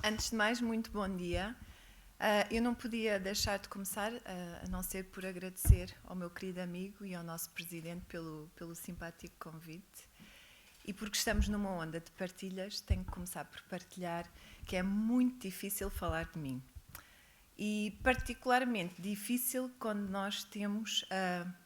Antes de mais, muito bom dia. Eu não podia deixar de começar, a não ser por agradecer ao meu querido amigo e ao nosso presidente pelo simpático convite. E porque estamos numa onda de partilhas, tenho que começar por partilhar que é muito difícil falar de mim. E particularmente difícil quando nós temos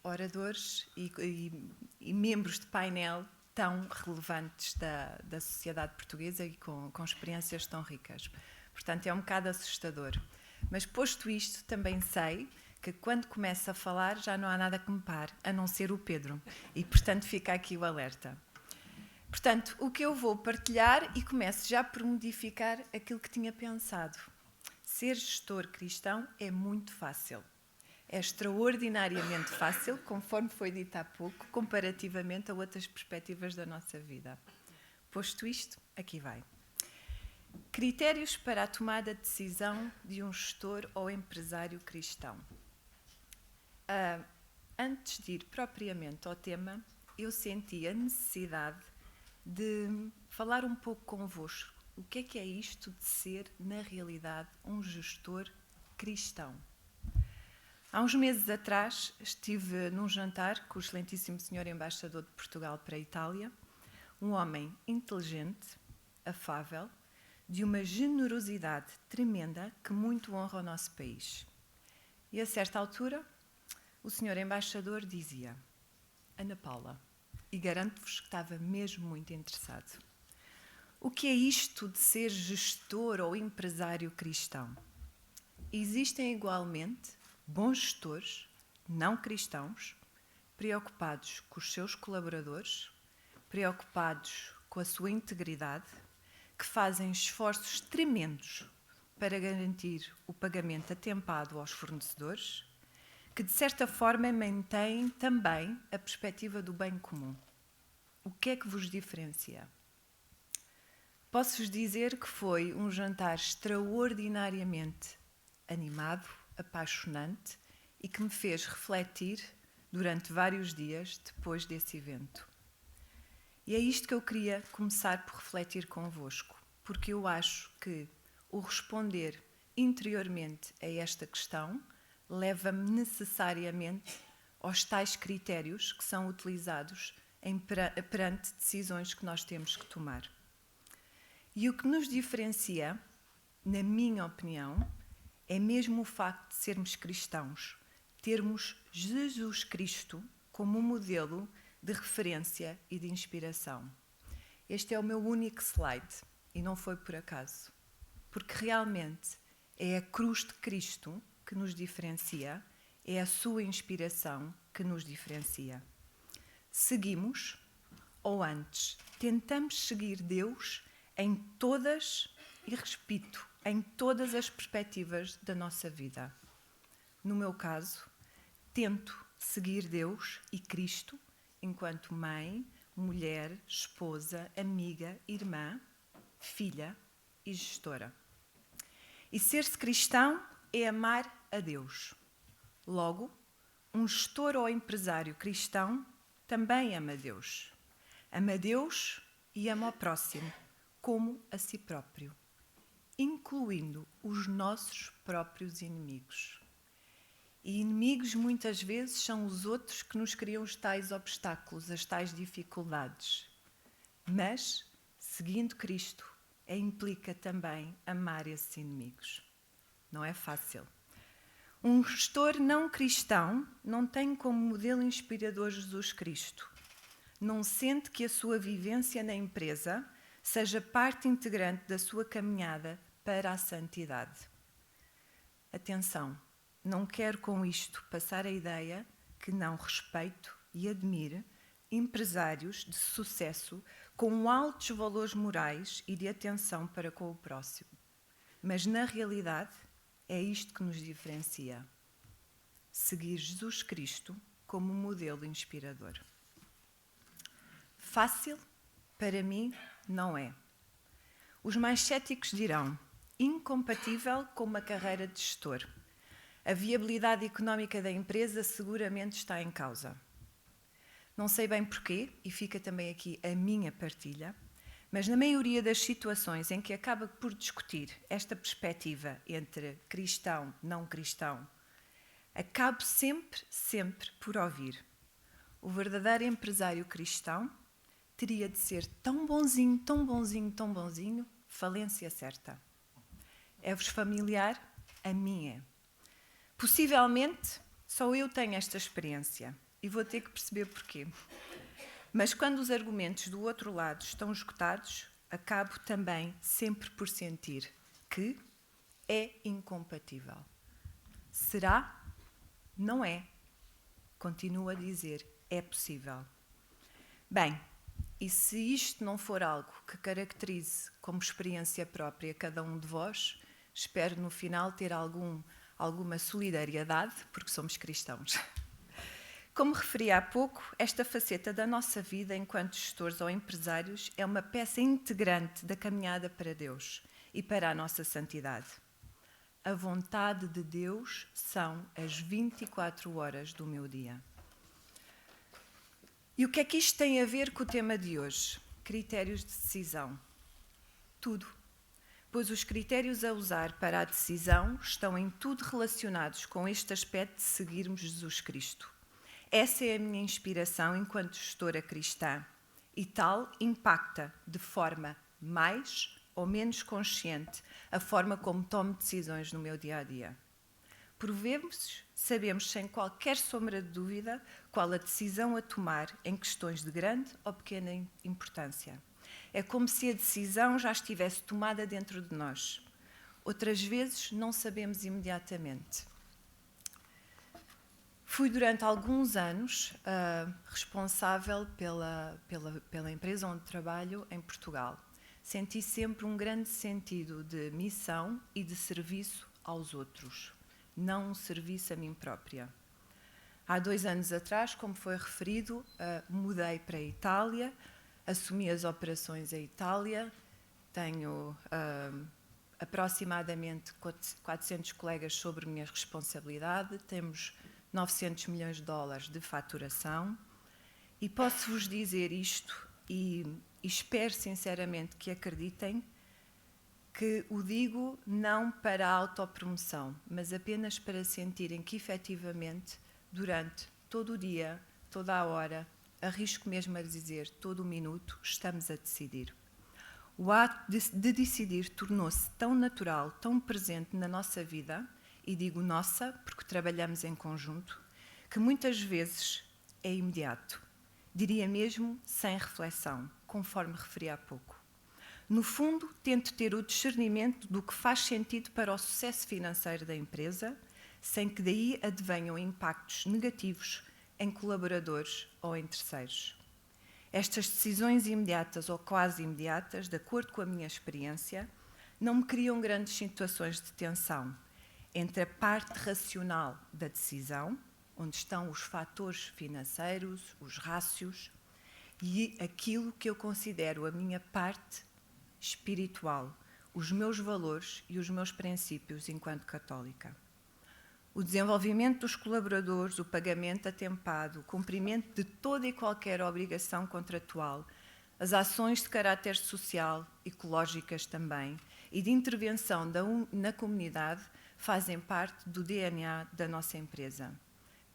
oradores e membros de painel tão relevantes da sociedade portuguesa e com experiências tão ricas. Portanto, é um bocado assustador. Mas posto isto, também sei que quando começo a falar já não há nada que me pare, a não ser o Pedro. E, portanto, fica aqui o alerta. Portanto, o que eu vou partilhar, e começo já por modificar aquilo que tinha pensado. Ser gestor cristão é muito fácil. É extraordinariamente fácil, conforme foi dito há pouco, comparativamente a outras perspectivas da nossa vida. Posto isto, aqui vai. Critérios para a tomada de decisão de um gestor ou empresário cristão. Antes de ir propriamente ao tema, eu senti a necessidade de falar um pouco convosco. O que é isto de ser, na realidade, um gestor cristão? Há uns meses atrás estive num jantar com o excelentíssimo senhor embaixador de Portugal para a Itália, um homem inteligente, afável, de uma generosidade tremenda que muito honra o nosso país. E a certa altura, o senhor embaixador dizia: Ana Paula, e garanto-vos que estava mesmo muito interessado, o que é isto de ser gestor ou empresário cristão? Existem igualmente bons gestores, não cristãos, preocupados com os seus colaboradores, preocupados com a sua integridade, que fazem esforços tremendos para garantir o pagamento atempado aos fornecedores, que de certa forma mantêm também a perspectiva do bem comum. O que é que vos diferencia? Posso-vos dizer que foi um jantar extraordinariamente animado, apaixonante e que me fez refletir durante vários dias depois desse evento. E é isto que eu queria começar por refletir convosco, porque eu acho que o responder interiormente a esta questão leva-me necessariamente aos tais critérios que são utilizados perante decisões que nós temos que tomar. E o que nos diferencia, na minha opinião, é mesmo o facto de sermos cristãos, termos Jesus Cristo como um modelo de referência e de inspiração. Este é o meu único slide, e não foi por acaso, porque realmente é a cruz de Cristo que nos diferencia, é a sua inspiração que nos diferencia. Seguimos, ou antes, tentamos seguir Deus em todas, e repito, em todas as perspectivas da nossa vida. No meu caso, tento seguir Deus e Cristo enquanto mãe, mulher, esposa, amiga, irmã, filha e gestora. E ser-se cristão é amar a Deus. Logo, um gestor ou empresário cristão também ama Deus. Ama Deus e ama ao próximo, como a si próprio, incluindo os nossos próprios inimigos. E inimigos muitas vezes são os outros que nos criam os tais obstáculos, as tais dificuldades. Mas, seguindo Cristo, implica também amar esses inimigos. Não é fácil. Um gestor não cristão não tem como modelo inspirador Jesus Cristo. Não sente que a sua vivência na empresa seja parte integrante da sua caminhada para a santidade. Atenção! Não quero com isto passar a ideia que não respeito e admire empresários de sucesso com altos valores morais e de atenção para com o próximo. Mas, na realidade, é isto que nos diferencia. Seguir Jesus Cristo como modelo inspirador. Fácil? Para mim, não é. Os mais céticos dirão: incompatível com uma carreira de gestor. A viabilidade económica da empresa seguramente está em causa. Não sei bem porquê, e fica também aqui a minha partilha, Mas na maioria das situações em que acaba por discutir esta perspectiva entre cristão e não cristão, acabo sempre por ouvir: o verdadeiro empresário cristão teria de ser tão bonzinho, falência certa. É-vos familiar? A mim é. Possivelmente, só eu tenho esta experiência e vou ter que perceber porquê. Mas quando os argumentos do outro lado estão esgotados, acabo também sempre por sentir que é incompatível. Será? Não é. Continuo a dizer, é possível. Bem, e se isto não for algo que caracterize como experiência própria cada um de vós, espero no final ter alguma solidariedade, porque somos cristãos. Como referi há pouco, esta faceta da nossa vida enquanto gestores ou empresários é uma peça integrante da caminhada para Deus e para a nossa santidade. A vontade de Deus são as 24 horas do meu dia. E o que é que isto tem a ver com o tema de hoje? Critérios de decisão. Tudo. Pois os critérios a usar para a decisão estão em tudo relacionados com este aspecto de seguirmos Jesus Cristo. Essa é a minha inspiração enquanto gestora cristã e tal impacta de forma mais ou menos consciente a forma como tomo decisões no meu dia-a-dia. Por vezes, sabemos sem qualquer sombra de dúvida qual a decisão a tomar em questões de grande ou pequena importância. É como se a decisão já estivesse tomada dentro de nós. Outras vezes, não sabemos imediatamente. Fui durante alguns anos responsável pela empresa onde trabalho em Portugal. Senti sempre um grande sentido de missão e de serviço aos outros, não um serviço a mim própria. Há 2 anos atrás, como foi referido, mudei para a Itália, assumi as operações em Itália, tenho aproximadamente 400 colegas sobre minha responsabilidade, temos 900 milhões de dólares de faturação e posso-vos dizer isto e espero sinceramente que acreditem que o digo não para a autopromoção, mas apenas para sentirem que efetivamente durante todo o dia, toda a hora, arrisco mesmo a dizer todo o minuto, estamos a decidir. O ato de decidir tornou-se tão natural, tão presente na nossa vida, e digo nossa porque trabalhamos em conjunto, que muitas vezes é imediato. Diria mesmo sem reflexão, conforme referi há pouco. No fundo, tento ter o discernimento do que faz sentido para o sucesso financeiro da empresa, sem que daí advenham impactos negativos em colaboradores ou em terceiros. Estas decisões imediatas ou quase imediatas, de acordo com a minha experiência, não me criam grandes situações de tensão entre a parte racional da decisão, onde estão os fatores financeiros, os rácios, e aquilo que eu considero a minha parte espiritual, os meus valores e os meus princípios enquanto católica. O desenvolvimento dos colaboradores, o pagamento atempado, o cumprimento de toda e qualquer obrigação contratual, as ações de caráter social, ecológicas também, e de intervenção na comunidade, fazem parte do DNA da nossa empresa.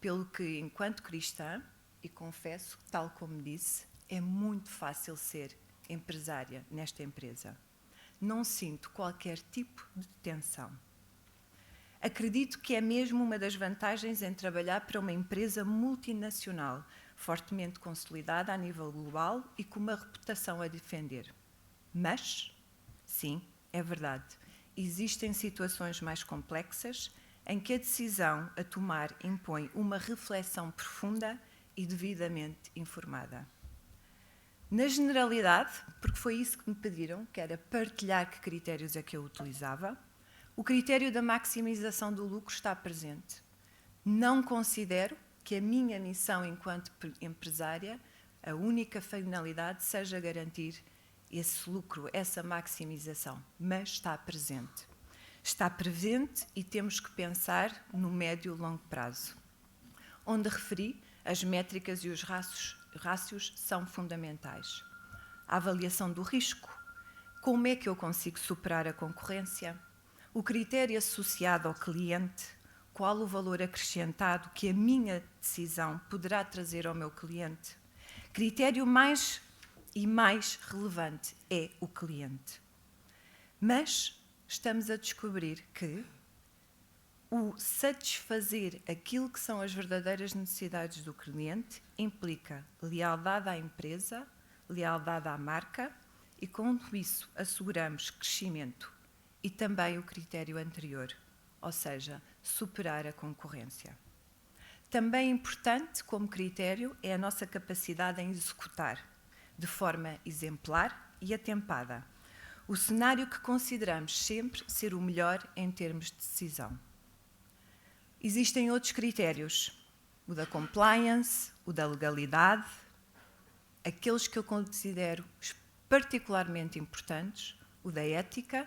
Pelo que, enquanto cristã, e confesso, tal como disse, é muito fácil ser empresária nesta empresa. Não sinto qualquer tipo de tensão. Acredito que é mesmo uma das vantagens em trabalhar para uma empresa multinacional, fortemente consolidada a nível global e com uma reputação a defender. Mas, sim, é verdade, existem situações mais complexas em que a decisão a tomar impõe uma reflexão profunda e devidamente informada. Na generalidade, porque foi isso que me pediram, que era partilhar que critérios é que eu utilizava, o critério da maximização do lucro está presente. Não considero que a minha missão enquanto empresária, a única finalidade seja garantir esse lucro, essa maximização, mas está presente. Está presente e temos que pensar no médio e longo prazo. Onde referi, as métricas e os rácios são fundamentais. a avaliação do risco, como é que eu consigo superar a concorrência, o critério associado ao cliente, qual o valor acrescentado que a minha decisão poderá trazer ao meu cliente. Critério mais relevante é o cliente. Mas estamos a descobrir que o satisfazer aquilo que são as verdadeiras necessidades do cliente implica lealdade à empresa, lealdade à marca e, com isso, asseguramos crescimento e também o critério anterior, ou seja, superar a concorrência. Também importante como critério é a nossa capacidade em executar de forma exemplar e atempada o cenário que consideramos sempre ser o melhor em termos de decisão. Existem outros critérios, o da compliance, o da legalidade, aqueles que eu considero particularmente importantes, o da ética,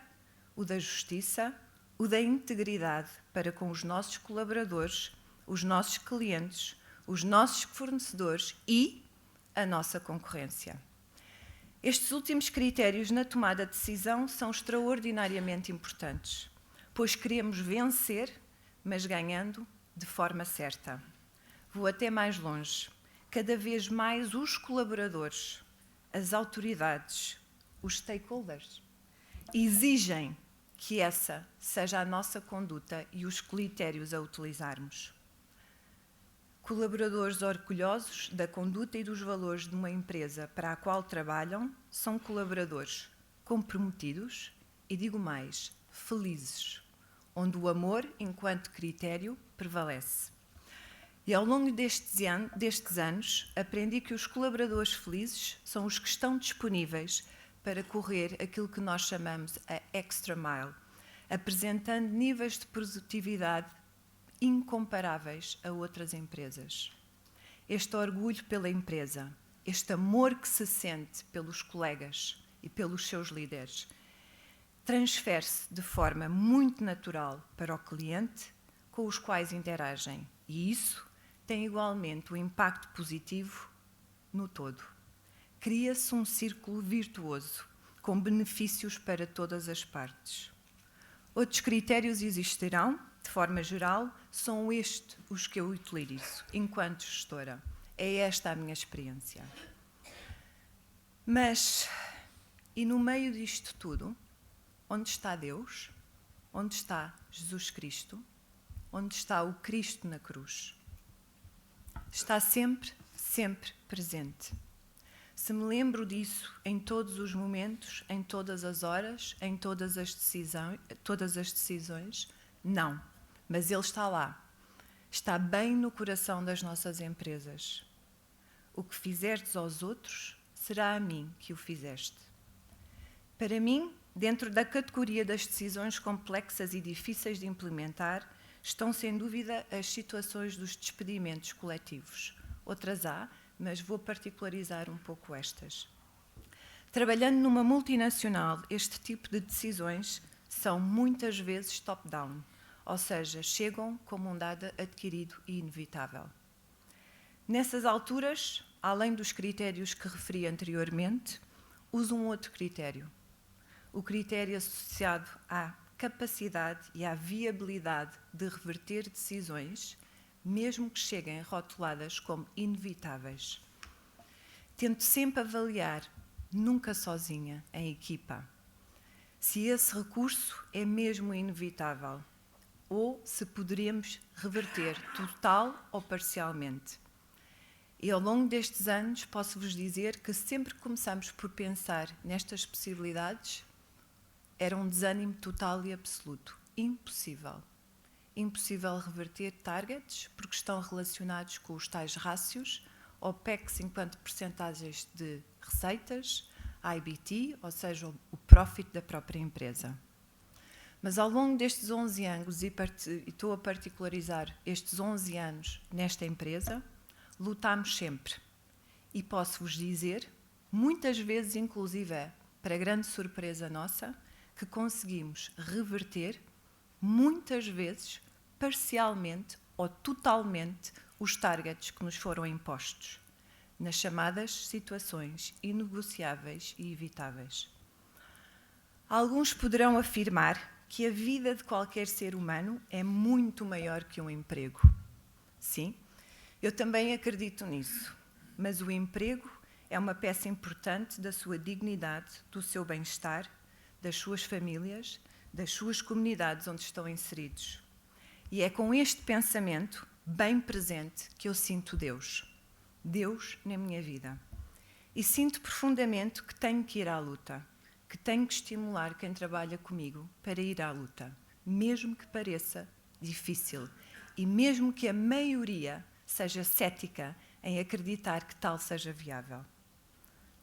o da justiça, o da integridade para com os nossos colaboradores, os nossos clientes, os nossos fornecedores e a nossa concorrência. Estes últimos critérios na tomada de decisão são extraordinariamente importantes, pois queremos vencer, mas ganhando de forma certa. Vou até mais longe. Cada vez mais os colaboradores, as autoridades, os stakeholders, exigem que essa seja a nossa conduta e os critérios a utilizarmos. Colaboradores orgulhosos da conduta e dos valores de uma empresa para a qual trabalham são colaboradores comprometidos e, digo mais, felizes, onde o amor, enquanto critério, prevalece. E ao longo destes anos, aprendi que os colaboradores felizes são os que estão disponíveis para correr aquilo que nós chamamos a extra mile, apresentando níveis de produtividade incomparáveis a outras empresas. Este orgulho pela empresa, este amor que se sente pelos colegas e pelos seus líderes, transfere-se de forma muito natural para o cliente com os quais interagem, e isso tem igualmente um impacto positivo no todo. Cria-se um círculo virtuoso, com benefícios para todas as partes. Outros critérios existirão, de forma geral, são estes os que eu utilizo enquanto gestora. É esta a minha experiência. Mas, e no meio disto tudo, onde está Deus? Onde está Jesus Cristo? Onde está o Cristo na cruz? Está sempre, sempre presente. Se me lembro disso em todos os momentos, em todas as horas, em todas as decisões, não. Mas Ele está lá. Está bem no coração das nossas empresas. O que fizerdes aos outros, será a mim que o fizeste. Para mim, dentro da categoria das decisões complexas e difíceis de implementar, estão sem dúvida as situações dos despedimentos coletivos. Outras há, mas vou particularizar um pouco estas. Trabalhando numa multinacional, este tipo de decisões são muitas vezes top-down, ou seja, chegam como um dado adquirido e inevitável. Nessas alturas, além dos critérios que referi anteriormente, uso um outro critério. O critério associado à capacidade e à viabilidade de reverter decisões, mesmo que cheguem rotuladas como inevitáveis. Tento sempre avaliar, nunca sozinha, em equipa, se esse recurso é mesmo inevitável ou se poderíamos reverter total ou parcialmente. E ao longo destes anos posso-vos dizer que sempre que começamos por pensar nestas possibilidades, era um desânimo total e absoluto. Impossível. Impossível reverter targets, porque estão relacionados com os tais rácios, OPEX enquanto percentagens de receitas, IBT, ou seja, o profit da própria empresa. Mas ao longo destes 11 anos, e estou a particularizar estes 11 anos nesta empresa, lutámos sempre. E posso-vos dizer, muitas vezes, inclusive, para grande surpresa nossa, que conseguimos reverter, muitas vezes, parcialmente ou totalmente, os targets que nos foram impostos. nas chamadas situações inegociáveis e evitáveis. Alguns poderão afirmar que a vida de qualquer ser humano é muito maior que um emprego. Sim, eu também acredito nisso, mas o emprego é uma peça importante da sua dignidade, do seu bem-estar, das suas famílias, das suas comunidades onde estão inseridos. E é com este pensamento bem presente que eu sinto Deus na minha vida. E sinto profundamente que tenho que ir à luta, que tenho que estimular quem trabalha comigo para ir à luta, mesmo que pareça difícil e mesmo que a maioria seja cética em acreditar que tal seja viável.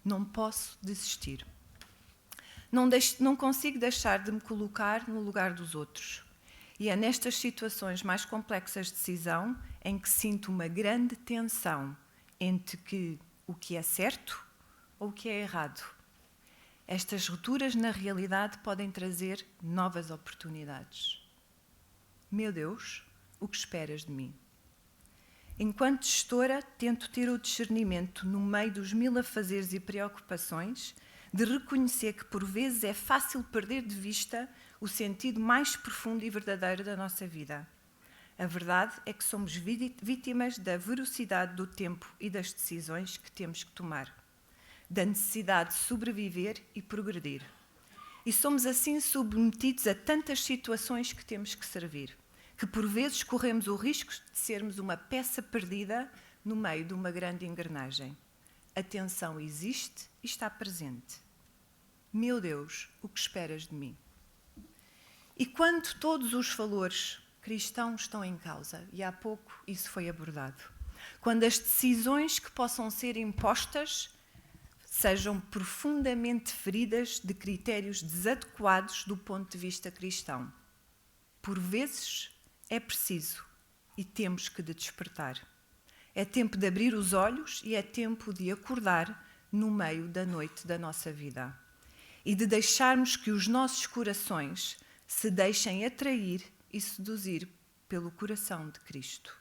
Não posso desistir. Não consigo deixar de me colocar no lugar dos outros. E é nestas situações mais complexas de decisão em que sinto uma grande tensão entre o que é certo ou o que é errado. Estas rupturas, na realidade, podem trazer novas oportunidades. Meu Deus, o que esperas de mim? Enquanto gestora, tento ter o discernimento, no meio dos mil afazeres e preocupações, de reconhecer que, por vezes, é fácil perder de vista o sentido mais profundo e verdadeiro da nossa vida. A verdade é que somos vítimas da velocidade do tempo e das decisões que temos que tomar, da necessidade de sobreviver e progredir. E somos assim submetidos a tantas situações que temos que servir, que por vezes corremos o risco de sermos uma peça perdida no meio de uma grande engrenagem. A tensão existe e está presente. Meu Deus, o que esperas de mim? E quando todos os valores cristãos estão em causa, e há pouco isso foi abordado, quando as decisões que possam ser impostas sejam profundamente feridas de critérios desadequados do ponto de vista cristão, por vezes é preciso e temos que despertar. É tempo de abrir os olhos e é tempo de acordar no meio da noite da nossa vida e de deixarmos que os nossos corações se deixem atrair e seduzir pelo coração de Cristo.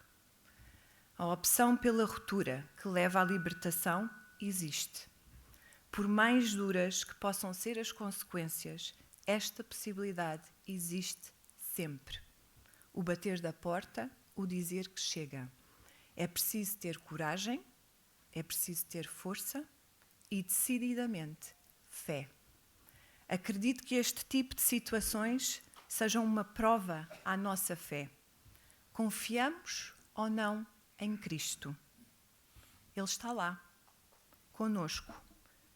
A opção pela ruptura que leva à libertação existe. Por mais duras que possam ser as consequências, esta possibilidade existe sempre. O bater da porta, o dizer que chega. É preciso ter coragem, é preciso ter força e, decididamente, fé. Acredito que este tipo de situações sejam uma prova à nossa fé. Confiamos ou não em Cristo? Ele está lá, conosco,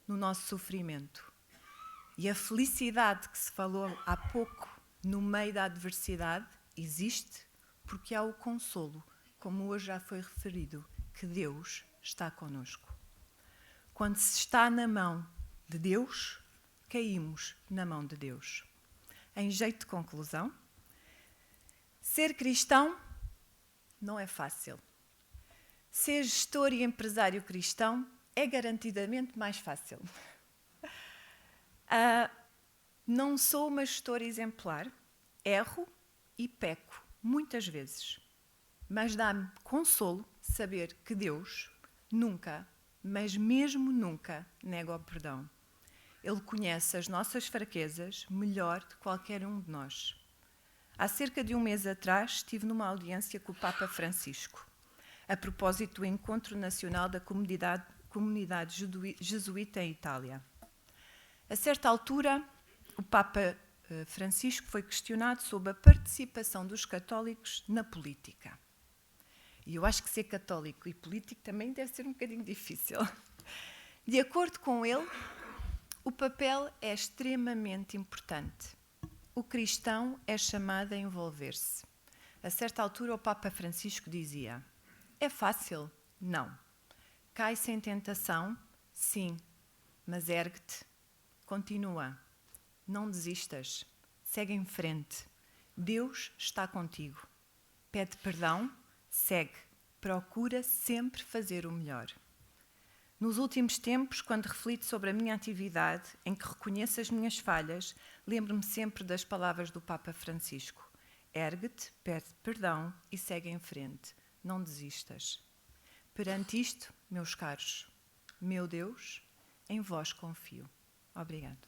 no nosso sofrimento. E a felicidade que se falou há pouco, no meio da adversidade, existe porque há o consolo, como hoje já foi referido, que Deus está conosco. Quando se está na mão de Deus, caímos na mão de Deus. Em jeito de conclusão, ser cristão não é fácil. Ser gestor e empresário cristão é garantidamente mais fácil. Não sou uma gestora exemplar, erro e peco muitas vezes, mas dá-me consolo saber que Deus nunca, mas mesmo nunca, nega o perdão. Ele conhece as nossas fraquezas melhor de qualquer um de nós. Há cerca de um mês atrás estive numa audiência com o Papa Francisco, a propósito do Encontro Nacional da Comunidade Jesuíta em Itália. A certa altura, o Papa Francisco foi questionado sobre a participação dos católicos na política. E eu acho que ser católico e político também deve ser um bocadinho difícil. De acordo com ele, o papel é extremamente importante. O cristão é chamado a envolver-se. A certa altura, o Papa Francisco dizia: é fácil? Não. Cai sem tentação? Sim. Mas ergue-te. Continua. Não desistas. Segue em frente. Deus está contigo. Pede perdão. Segue. Procura sempre fazer o melhor. Nos últimos tempos, quando reflito sobre a minha atividade, em que reconheço as minhas falhas, lembro-me sempre das palavras do Papa Francisco. Ergue-te, pede perdão e segue em frente. Não desistas. Perante isto, Meus caros, meu Deus, em vós confio. Obrigado.